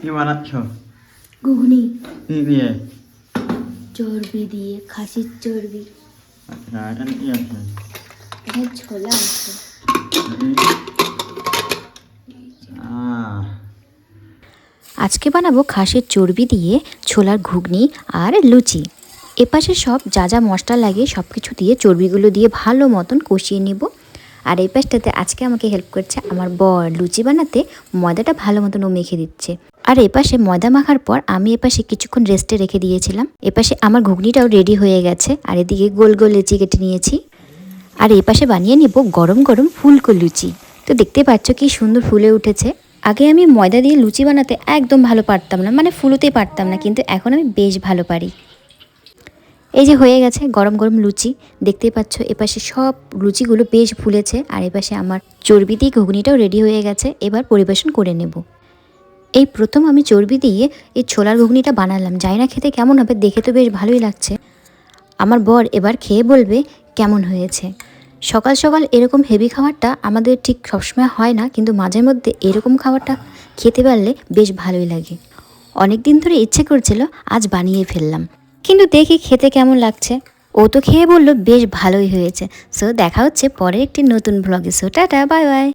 কি বানাচ্ছ? ঘুগনি কি দিয়ে? চর্বি দিয়ে, খাসির চর্বি। আচ্ছা, এটা কি আছে? এটা ছোলা আছে। আহ, আজকে বানাবো খাসির চর্বি দিয়ে ছোলার ঘুগনি আর লুচি। এপাশে সব যা যা মশলা লাগে সব কিছু দিয়ে চর্বিগুলো দিয়ে ভালো মতন কষিয়ে নিব। আর এই পাশটাতে আজকে আমাকে হেল্প করছে আমার বর লুচি বানাতে ময়দাটা ভালো মতন ও মেখে দিচ্ছে। আর এপাশে ময়দা মাখার পর আমি এপাশে কিছুক্ষণ রেস্টে রেখে দিয়েছিলাম। এপাশে আমার ঘুগনিটাও রেডি হয়ে গেছে আর এদিকে গোল গোল লেচি কেটে নিয়েছি। আর এপাশে বানিয়ে নেব গরম গরম ফুলকো লুচি। তো দেখতে পাচ্ছ কি সুন্দর ফুলে উঠেছে। আগে আমি ময়দা দিয়ে লুচি বানাতে একদম ভালো পারতাম না, মানে ফুলতেই পারতাম না, কিন্তু এখন আমি বেশ ভালো পারি। এই যে হয়ে গেছে গরম গরম লুচি, দেখতেই পাচ্ছ এপাশে সব লুচিগুলো বেশ ফুলেছে আর এপাশে আমার চর্বি দিয়ে ঘুগনিটাও রেডি হয়ে গেছে। এবার পরিবেশন করে নেব। এই প্রথম আমি চর্বি দিয়ে এই ছোলার ঘুগনিটা বানালাম, জানি না খেতে কেমন হবে, দেখে তো বেশ ভালোই লাগছে। আমার বর এবার খেয়ে বলবে কেমন হয়েছে। সকাল সকাল এরকম হেভি খাবারটা আমাদের ঠিক সবসময় হয় না, কিন্তু মাঝে মধ্যে এরকম খাবারটা খেতে পারলে বেশ ভালোই লাগে। অনেক দিন ধরে ইচ্ছে করছিল, আজ বানিয়ে ফেললাম। কিন্তু দেখি খেতে কেমন লাগছে। ও তো খেয়ে বললো বেশ ভালোই হয়েছে। সো দেখা হচ্ছে পরের একটি নতুন ব্লগে। So tata, bye bye.